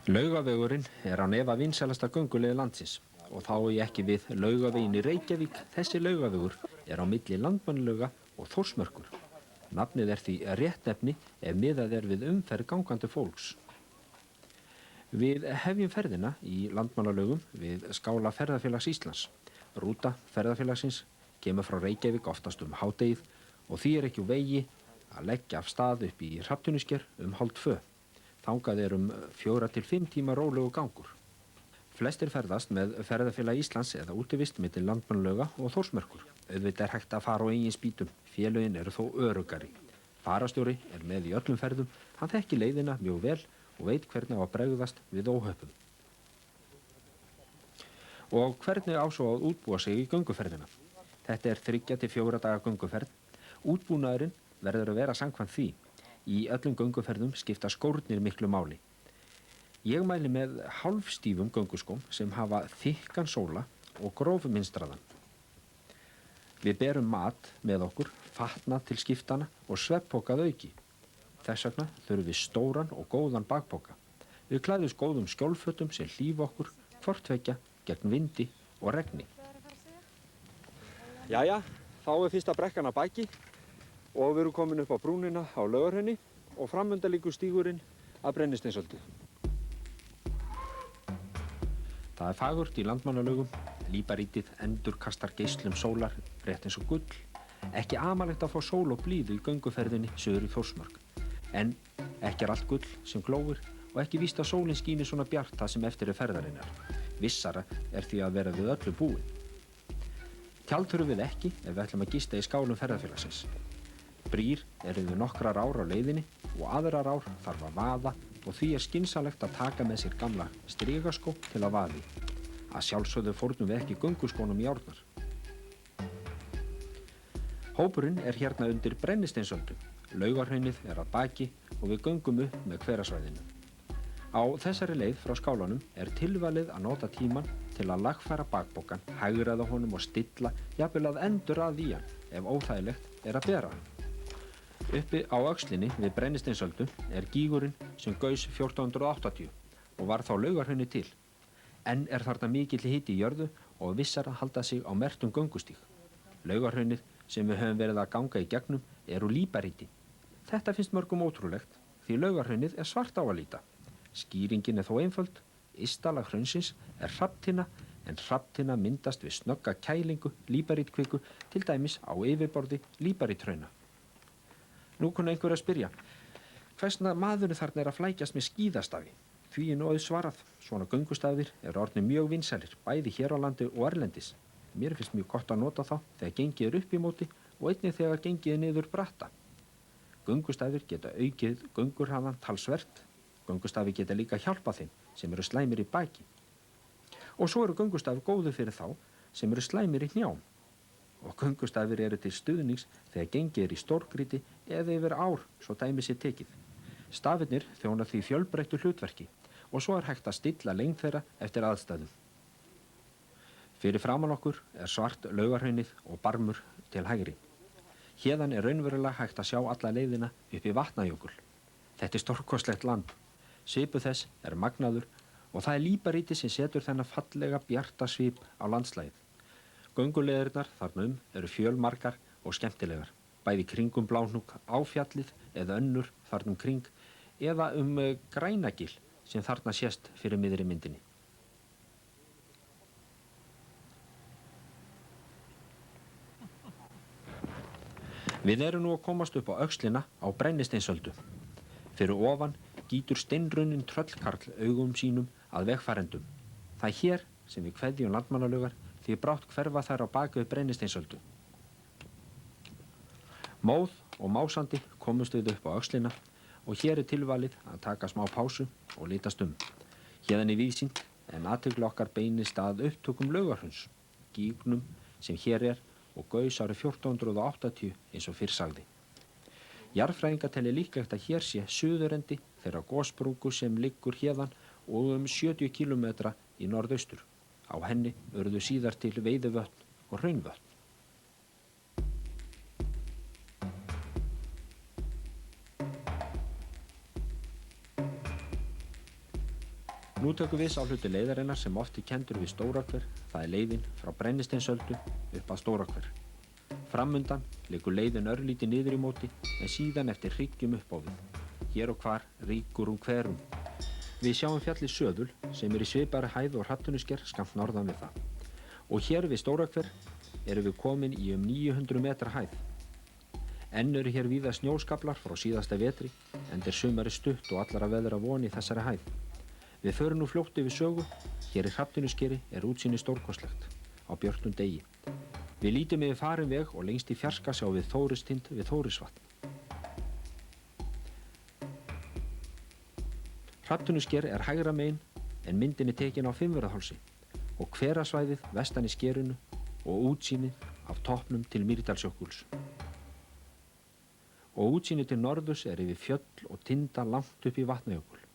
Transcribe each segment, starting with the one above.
Laugavegurinn á nefa vinsælasta gönguleið landsins og þá ég ekki við Laugaveginn í Reykjavík. Þessi laugavegur á milli Landmannalauga og Þórsmerkur. Nafnið því réttnefni ef miðað við umferð gangandi fólks. Við hefjum ferðina í Landmannalaugum við skála Ferðafélags Íslands. Rúta ferðafélagsins kemur frá Reykjavík oftast hádegið og því ekki úr vegi að leggja af stað upp í Hrafntinnusker 1:30. Þangað 4 til 5 tíma rólegu gangur. Flestir ferðast með Ferðafélag Íslands eða útivist milli Landmannalauga og Þórsmerkur. Auðvitað hægt að fara á eigin spýtum. Félögin þó öruggari. Farastjóri með í öllum ferðum. Hann þekkir leiðina mjög vel og veit hvernig á að bregðast við óhöppum. Og hvernig á svo að útbúa sig í gönguferðina? Þetta 3 til 4 daga gönguferð. Útbúnaðurinn verður að vera samkvæmt því. Í öllum gönguferðum skipta skórnir miklu máli. Ég mæli með hálfstífum gönguskóm sem hafa þykkan sóla og grófminstraðan. Við berum mat með okkur, fatnað til skiptana og svefnpoka að auki. Þess vegna þurfum við stóran og góðan bakpoka. Við klæðumst góðum skjólfötum sem hlífa okkur hvort tveggja gegn vindi og regni. Jæja, þá fyrsta brekkan að baki og við erum komin upp á brúnina á Laugarhrauni og framundan liggur stígurinn að Brennisteinsöldu. Það fagurt í Landmannalaugum. Líparítið endurkastar geislum sólar rétt eins og gull. Ekki amalegt að fá sól og blíðu í gönguferðinni suður í Þórsmörk. En ekki allt gull sem glóir og ekki víst að sólin skíni svona bjart það sem eftir ferðarinnar. Vissara því að vera við öllu búin. Tjald þurfum við ekki ef við ætlum að gista í skálum ferðafélagsins. Brýr við nokkrar ár á leiðinni og aðrar ár þarf að vaða og því skynsamlegt að taka með sér gamla strigaskó til að vaði. Að sjálfsögðu fórnum við ekki gönguskónum í árnar. Hópurinn hérna undir Brennisteinsöldu. Laugarhraunið að baki og við göngum upp með hverasvæðinu. Á þessari leið frá skálanum tilvalið að nota tíman til að lagfæra bakpokan, hægraða honum og stilla, jafnvel að endurraða í hann ef óþægilegt að bera hann. Uppi á öxlinni við Brennisteinsöldu gígurinn sem gaus 1480 og var þá Laugarhraunið til. Enn þarna mikill hiti í jörðu og vissar að halda sig á merktum göngustíg. Laugarhraunið sem við höfum verið að ganga í gegnum úr líparíti. Þetta finnst mörgum ótrúlegt því Laugarhraunið svart á að líta. Skýringin þó einföld. Ysta lag hraunsins hrafntinna en hrafntinna myndast við snögga kælingu líparítkviku til dæmis á yfirborði líparíthrauna. Nú kunna einhver að spyrja, hversna maðurinn þarna að flækjast með skíðastafi? Því nú auðsvarað, svona göngustafir orðnir mjög vinsælir, bæði hér á landi og erlendis. Mér finnst mjög gott að nota þá þegar gengið upp í móti og einnig þegar gengið niður bratta. Göngustafir geta aukið göngurhraðan talsvert. Göngustafir geta líka hjálpað þeim sem slæmir í baki. Og svo göngustafir góður fyrir þá sem slæmir í hnjám. Og göngustafir til stuðnings þegar gengið í stórgrýti eða yfir ár, svo dæmi sé tekið. Stafirnir þjóna því fjölbreyttu hlutverki og svo hægt að stilla lengd þeirra eftir aðstæðum. Fyrir framan okkur svart Laugarhraunið og barmur til hægri. Héðan raunverulega hægt að sjá alla leiðina upp í Vatnajökul. Þetta stórkostlegt land. Svipuð þess magnaður og það líparíti sem setur þennan fallega bjarta svip á landslagið. Gönguleiðirnar þarna fjölmargar og skemmtilegar. Bæði kringum Bláhnúk á fjallið eða önnur þarna kring eða Grænagil sem þarna sést fyrir miðri myndinni. Við nú að komast upp á öxlina á Brennisteinsöldu. Fyrir ofan gýtur steinrunnin tröllkarl augum sínum að vegfarendum. Það hér sem við kveðjum Landmannalaugar því brátt hverfa þær á bak við Brennisteinsöldu. Móð og másandi komumst við upp á öxlina og hér tilvalið að taka smá pásu og litast Héðan í víðsýnd athygli okkar beinist að upptökum Laugarhrauns, gígnum sem hér og gaus árið 1480 eins og fyrr sagði. Jarðfræðingar telja líklegt að hér sé suðurendi þeirra gossprungu sem liggur héðan og 70 kílómetra í norðaustur. Á henni urðu síðar til veiðivötn og hraunvötn. Nú tökum við sá hluti leiðarinnar sem oft er kenndur við Stórahver, það er leiðin frá Brennisteinsöldu upp að Stórahver. Framundan liggur leiðin örlítið niður í móti en síðan eftir hryggjum upp á við. Hér og hvar ríkur hverum. Við sjáum fjallið Söðul sem er í svipaðri hæð og Hrafntinnusker skammt norðan við það. Og hér við Stórahver erum við komin í 900 metra hæð. Enn eru hér víða snjóskaflar frá síðasta vetri, enda sumarið stutt og allara veðra von í þessari hæð. Við förum nú fljótt yfir sögu. Hér í Hrafntinnuskeri er útsýnið stórkostlegt á björtum degi. Við lítum yfir farin veg og lengst í fjarska sjáum við Þóristind við Þórisvatn. Hrafntinnusker er hægra megin en myndin er tekin á Fimmvörðuhálsi og hverasvæðið vestan í skerinu og útsýnið af toppnum til Mýrdalsjökuls. Og útsýnið til norðurs er yfir fjöll og tinda langt upp í Vatnajökul.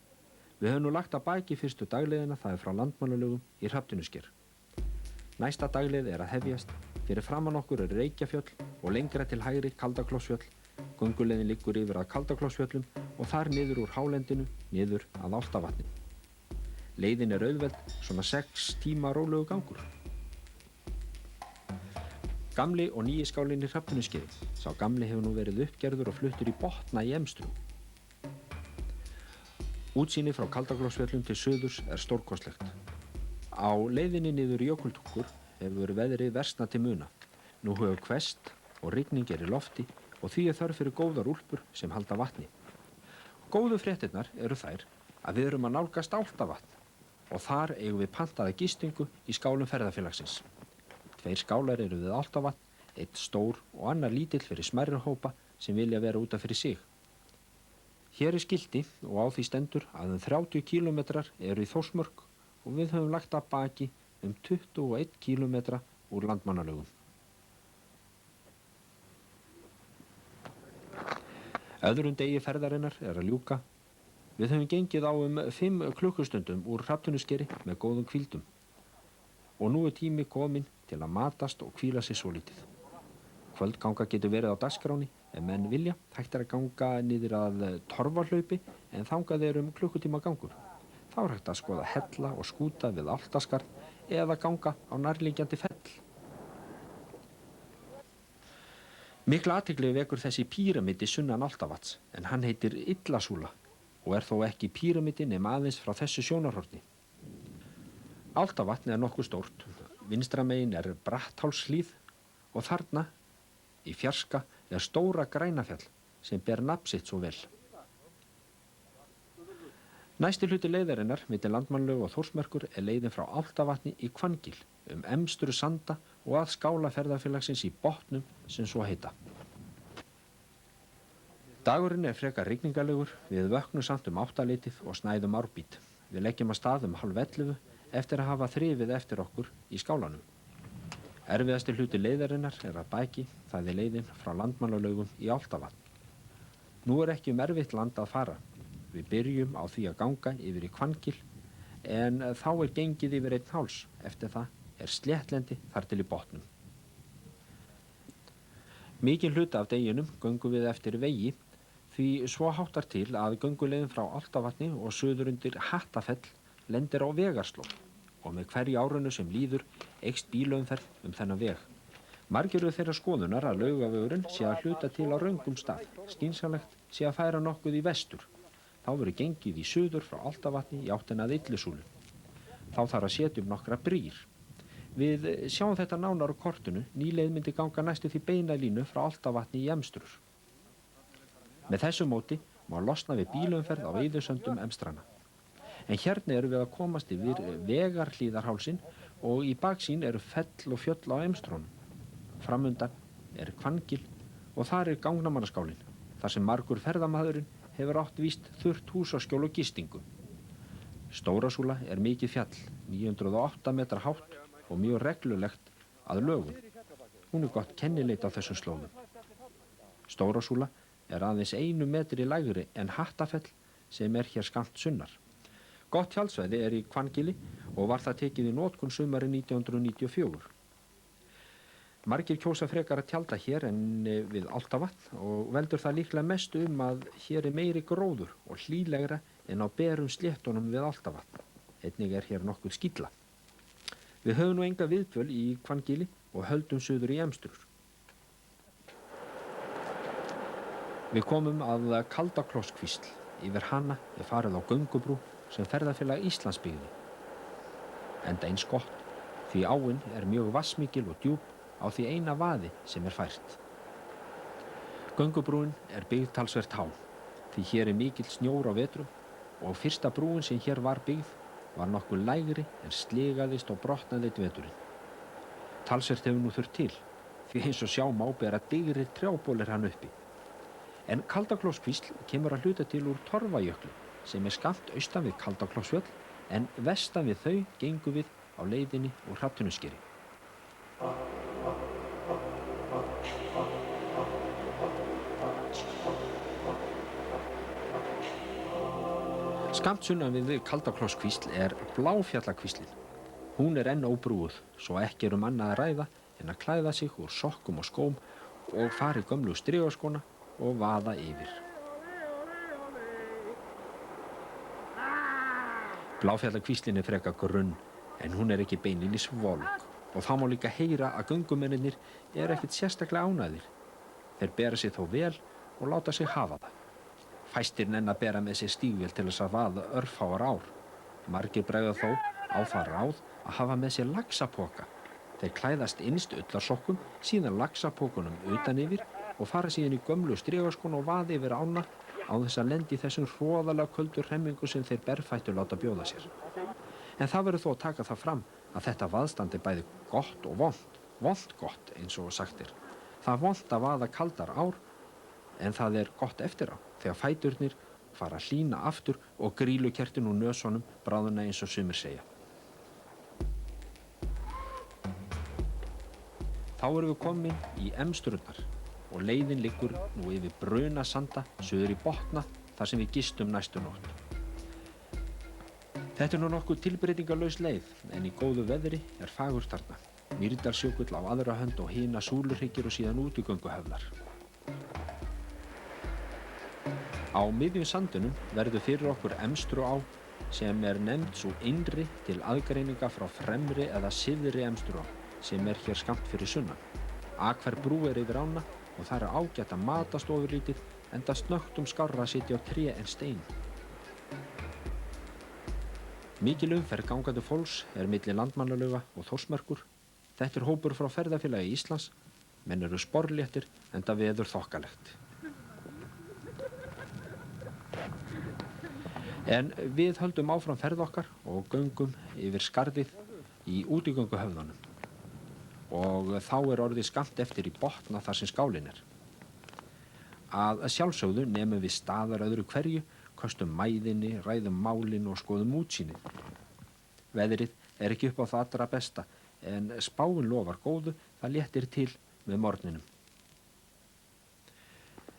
Við höfum nú lagt að baki fyrstu dagleiðina, það er frá Landmannalaugum í Hrafntinnusker. Næsta dagleið er að hefjast. Fyrir framan okkur er Reykjafjöll og lengra til hægri Kaldaklofsfjöll. Gönguleiðin liggur yfir að Kaldaklofsfjöllum og þar niður úr hálendinu, niður að Álftavatni. Leiðin er auðveld, svona 6 tíma rólegu gangur. Gamli og nýi skálinn í Hrafntinnuskeri. Sá gamli hefur nú verið uppgerður og fluttur í Botna í Emstrum. Útsýni frá Kaldaklofsfjöllum til suðurs er stórkostlegt. Á leiðinni niður Jökultungur hefur veðrið versnað til muna. Nú hefur hvesst og rigning er í lofti og því er þörf fyrir góðar úlpur sem halda vatni. Góðu fréttirnar eru þær að við erum að nálgast Álftavatn og þar eigum við pantaða gistingu í skálum ferðafélagsins. 2 skálar eru við Álftavatn, 1 stór og annar lítill fyrir smærri hópa sem vilja vera út af fyrir sig. Hér er skilti og á því stendur að 30 kílómetrar eru í Þórsmörk og við höfum lagt að baki 21 kílómetra úr Landmannalaugum. Öðrum degi ferðarinnar er að ljúka. Við höfum gengið á 5 klukkustundum úr Hrafntinnuskeri með góðum hvíldum. Og nú er tími kominn til að matast og hvíla sig svolítið. Kvöldganga getur verið á dagskráni ef menn vilja. Hægt er að ganga niður að Torfahlaupi en þangað er klukkutíma gangur. Þá er hægt að skoða hella og skúta við Álftaskarð eða ganga á nærliggjandi fell. Mikla athygli vekur þessi píramidi sunnan Álftavatns en hann heitir Illasúla og er þó ekki píramidi nema aðeins frá þessu sjónarhorni. Álftavatn er nokkuð stórt. Vinstra megin er Bratthálshlíð og þarna í fjarska er stóra Grænafjall sem ber nafn sitt svo vel. Næsti hluti leiðarinnar milli Landmannalaug og Þórsmerkur er leiðin frá Álftavatni í Hvanngil Emstru sanda og að skála ferðafélagsins í Botnum sem svo heita. Dagurinn er frekar rigningalegur, við vöknum samt 8-leytið og snæðum árbít. Við leggjum að stað 10:30 eftir að hafa þrifið eftir okkur í skálanum. Erfiðasti hluti leiðarinnar er að baki, það er leiðin frá Landmannalaugum í Álftavatn. Nú er ekki erfitt land að fara. Við byrjum á því að ganga yfir í Hvanngil, en þá er gengið yfir 1 háls. Eftir það er sléttlendi þar til í Botnum. Mikinn hluta af deginum göngum við eftir vegi, því svo háttar til að gönguleiðin frá Álftavatni og suður undir Hattafell lendir á vegarslóð og með hverju árinu sem líður eykst bílaumferð þennan veg. Margir eru þeirra skoðunar að Laugavegurinn sé að hluta til á röngum stað. Skynsamlegt sé að færa nokkuð í vestur. Þá verður gengið í suður frá Álftavatni í áttina að Illusúlu. Þá þarf að setja nokkra brýr. Við sjáum þetta nánar á kortinu. Ný leið myndi ganga næstu því beina línu frá Álftavatni í Emstrur. Með þessu móti má losna við bílaumferð á eyðisöndum Emstrana. En hérna eru við að komast yfir Vegarhlíðarhálsinn og í baksýn eru fell og fjöll á Emstrunum. Framundan er Hvanngil og þar er Gangnamannaskálinn, þar sem margur ferðamaðurinn hefur átt víst þurrt húsaskjól og gistingu. Stórasúla er mikið fjall, 908 metra hátt og mjög reglulegt að lögum. Hún er gott kennileit á þessum slóðum. Stórasúla er aðeins 1 metri lægri en Hattafell sem er hér skammt sunnar. Gott tjaldsvæði er í Hvanngili og var það tekið í notkun sumarið 1994. Margir kjósa frekar að tjalda hér en við Álftavatn og veldur það líklega mest að hér er meiri gróður og hlýlegra en á berum sléttunum við Álftavatn. einnig er hér nokkuð skýlla. Við höfum nú enga viðdvöl í Hvanngili og höldum suður í Emstrur. Við komum að Kaldaklosskvísl. Yfir hana er farið á göngubrú sem Ferðafélag Íslands byggði. Enda eins gott, því áin er mjög vatnsmikil og djúp á því eina vaði sem er fært. Göngubrúin er byggð talsvert há, því hér er mikill snjór á vetrum og fyrsta brúin sem hér var byggð var nokkuð lægri en sligaðist og brotnaði einn veturinn. Talsvert hefur nú þurft til, því eins og sjá má bera digrir trjábólir hann uppi. En Kaldaklosskvísl kemur að hluta til úr Torfajökli, sem er skammt austan við Kaldaklosksfjöll, en vestan við þau gengum við á leiðinni úr Hrafntinnuskeri. Skammt sunnan við Kaldaklosskvísl er Bláfjallakvíslin. Hún er enn óbrúuð, svo ekki er annað að ræða en að klæða sig úr sokkum og skóm og fara í gömlu strigaskóna og vaða yfir. Bláfjallakvíslin er frekar grunn, en hún er ekki beinlínis volg og þá má líka heyra að göngumennirnir eru ekkert sérstaklega ánægðir. Þeir bera sig þó vel og láta sig hafa það. Fæstir nenna að bera með sér stígvél til þess að vaða örfáar ár. Margir bregða þó á það ráð að hafa með sér laxapoka. Þeir klæðast innst ullarsokkum, síðan laxapokunum utan yfir og fara síðan í gömlu strigaskóna og vaða yfir ána á þess að lenda í þessum hroðalega köldu hremmingu sem þeir berfættu láta bjóða sér. En það verður þó að taka það fram að þetta vaðstand er bæði gott og vont gott eins og sagt er. Það er vont að vaða kaldar ár, en það er gott eftir á, þegar fæturnir fara að hlýna aftur og grýlukertin úr nösunum bráðuna eins og sumir segja. Þá erum við komin í Emstrurnar og leiðin liggur nú yfir Brunasanda suður í Botna þar sem við gistum næstu nótt. Þetta er nú nokkuð tilbreytingarlaus leið, en í góðu veðri er fagurt þarna. Mýrdalsjökull á aðra hönd og hina Súluhryggir og síðan útigönguhöfðar. Á miðjum sandinum verður fyrir okkur Emstruá sem er nefnd sú innri til aðgreininga frá fremri eða syðri Emstruá sem er hér skammt fyrir sunnan. Akver brú er yfir ána og þar er ágætt að matast ofurlítið enda snöggtum skárra að sitja á tré en stein. Mikil umferð gangandi fólks er milli Landmannalauga og Þórsmerkur. Þetta er hópur frá Ferðafélagi Íslands. Menn eru sporléttir enda veður þokkalegt. En við höldum áfram ferð okkar og göngum yfir skarðið í útigönguhöfðunum. Og þá er orðið skammt eftir í Botna þar sem skálinn er. Að sjálfsögðu nemum við staðar öðru hverju, köstum mæðinni, ræðum málin og skoðum útsýnið. Veðrið er ekki upp á það allra besta, en spáin lofar góðu, það léttir til með morgninum.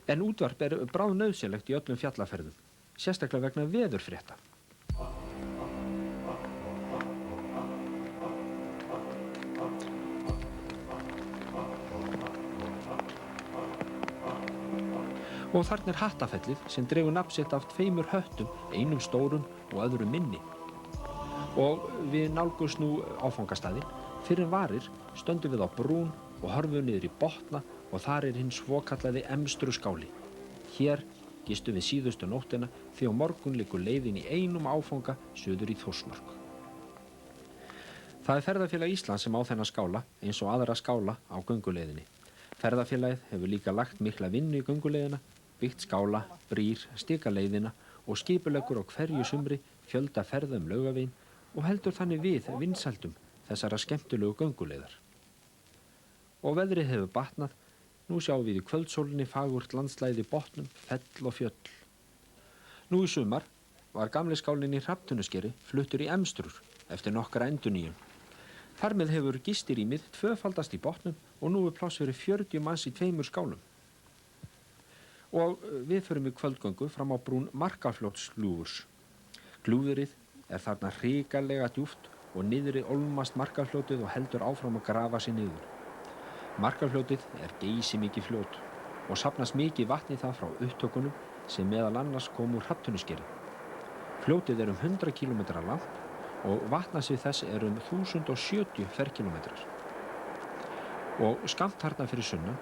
En útvarp er bráðnauðsynlegt í öllum fjallaferðum, sérstaklega vegna veðurfrétta. Og þarna er Hattafellið sem dregur nafn sitt af tveimur höttum, einum stórum og öðrum minni. Og við nálgumst nú áfangastaðinn. Fyrr en varir stöndum við á brún og horfum niður í Botna og þar er hinn svokallaði Emstruskáli. Hér gistum við síðustu nóttina því á morgun liggur leiðin í einum áfanga suður í Þórsmörk. Það er Ferðafélag Íslands sem á þennan skála eins og aðra skála á gönguleiðinni. Ferðafélagið hefur líka lagt mikla vinnu í gönguleiðina, byggt skála, brýr, stikaleiðina og skipuleggur á hverju sumri fjölda ferða Laugaveginn og heldur þannig við vinsældum þessara skemmtilegu gönguleiðar. Og veðrið hefur batnað, nú sjáum við í kvöldsólinni fagurt landslæði Botnum, fell og fjöll. Nú í sumar var gamli skálinn í Hrafntinnuskeri fluttur í Emstrur eftir nokkra endurnýjun. Þar með hefur gistirýmið tvöfaldast í Botnum og nú er pláss fyrir 40 manns í 2 skálum. Og við förum í kvöldgöngu fram á brún Markarfljótsgljúfurs. Gljúfrið er þarna hrikalega djúpt og niðri ólmast Markarfljótið og heldur áfram að grafa sig niður. Markarfljótið er geysimikið fljót og safnast mikið vatn í það frá upptökunum sem meðal annars kom úr Hrafntinnuskeri. Fljótið er 100 km langt og vatnasvið þess um 1070 ferkilometrar. Og skammt þarna fyrir sunnan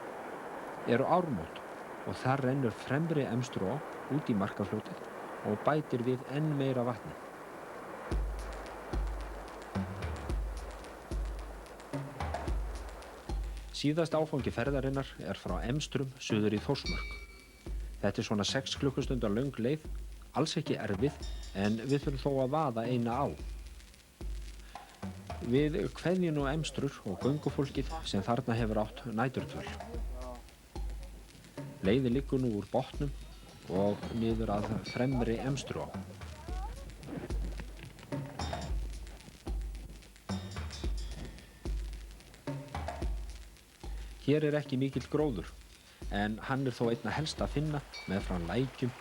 eru Ármót og þar rennur Fremri Emstruá út í Markarfljótið og bætir við enn meira vatni. Síðasti áfangi ferðarinnar frá Emstrum suður í Þórsmörk. Þetta svona 6 klukkustundar löng leið, alls ekki erfið, en við þurfum þó að vaða eina á. Við kveðjum nú Emstrur og göngufólkið sem þarna hefur átt næturdvöl. Leiðin liggur nú úr botnum og niður að Fremri Emstruá. Hér ekki mikill gróður, en hann þó einna helst að finna meðfram lækjum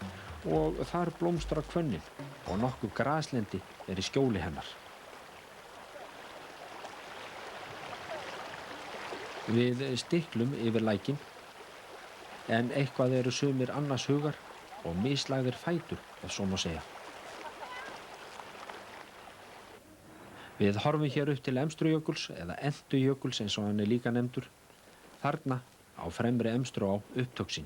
og þar blómstrar hvönnin og nokkuð graslendi í skjóli hennar. Við stiklum yfir lækinn, en eitthvað eru sumir annars hugar og mislagðir fætur, ef svo má segja. Við horfum hér upp til Emstrujökuls eða Entujökuls eins og hann líka nefndur. Þarna á Fremri Emstruá upptök sín.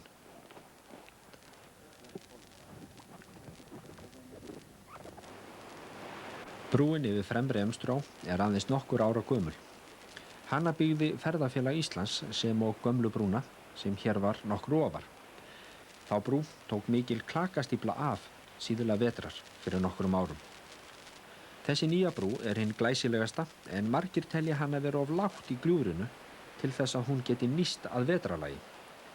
Brúin yfir Fremri Emstruá aðeins nokkur ára gömul. Hana byggði Ferðafélag Íslands sem og gömlu brúna sem hér var nokkru ofar. Þá brú tók mikil klakastífla af síðulega vetrar fyrir nokkrum árum. Þessi nýja brú hinn glæsilegasta en margir telja hana vera of lágt í gljúfrinu til þess að hún geti nýst að vetrarlagi.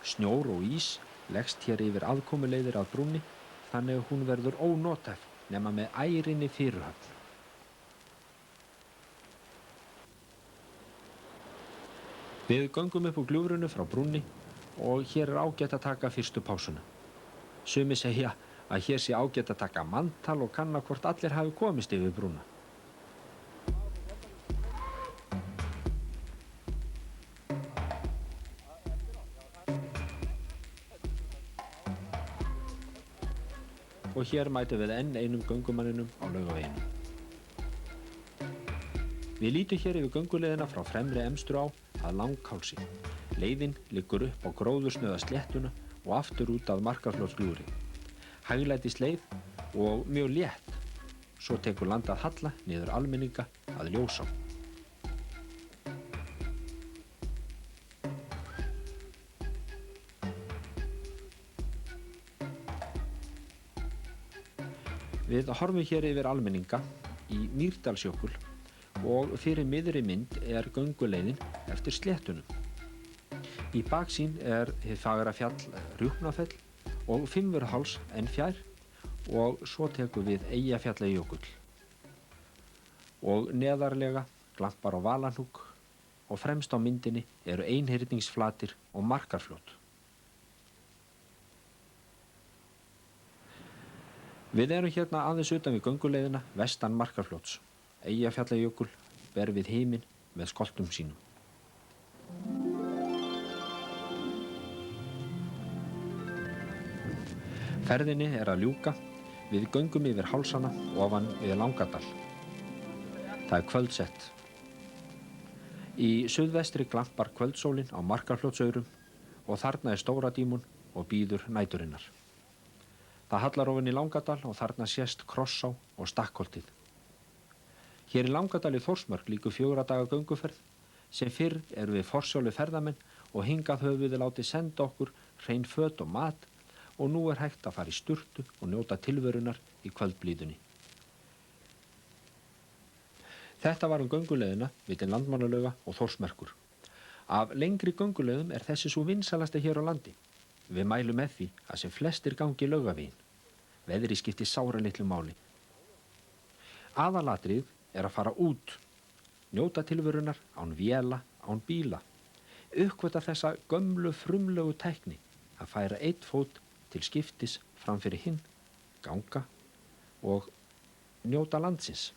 Snjór og ís leggst hér yfir aðkomuleiðir að brúnni, þannig að hún verður ónothæf nema með ærinni fyrirhöfn. Við göngum upp úr gljúfrinu frá brúnni og hér ágætt að taka fyrstu pásuna. Sumir segja að hér sé ágætt að taka manntal og kanna hvort allir hafi komist yfir brúna. Og hér mætum við enn einum göngumanninum á Laugaveginum. Við lítum hér yfir gönguleiðina frá Fremri Emstruá að Langhálsi. Leiðin liggur upp á gróðursnauða sléttuna og aftur út að Markarfljótsgljúfri. Hæglætis leið og mjög létt. Svo tekur landað halla niður Almenninga að Ljósá. Við horfum hér yfir Almenninga í Mýrdalsjökul og fyrir miðri mynd gönguleiðin eftir sléttunum. Í baksýn hið fagra fjall Rjúpnafell og Fimmvörðuháls enn fjær og svo tekur við Eyjafjallajökull. Og neðarlega glampar á Valahnúk og fremst á myndinni Einhyrningsflatir og Markarfljót. Við hérna aðeins utan við gönguleiðina vestan Markarfljóts. Eyjafjallajökull ber við himinn með skoltum sínum. Ferðinni að ljúka. Við göngum yfir hálsana ofan við Langadal. Það kvöldsett. Í suðvestri glampar kvöldsólin á Markarfljótsaurum og þarna Stóradímon og bíður næturinnar. Það hallar ofan í Langadal og þarna sést Krossá og Stakkholtið. Hér í Langadal í Þórsmörk lýkur 4 daga gönguferð sem fyrr við forsjálu ferðamenn og hingað höfum við látið senda okkur hrein föt og mat og nú hægt að fara í sturtu og njóta tilverunar í kvöldblíðunni. Þetta var gönguleiðina milli Landmannalauga og Þórsmerkur. Af lengri gönguleiðum þessi svo vinsælasta hér á landi. Við mælum með því að sem flestir gangi Laugaveginn. Veðri skiptir sáralitlu máli. Aðalatriðið að fara út, njóta tilverunar án véla, án bíla, uppgötva þessa gömlu frumlegu tækni að færa einn fót til skiptis fram fyrir hinn, ganga og njóta landsins.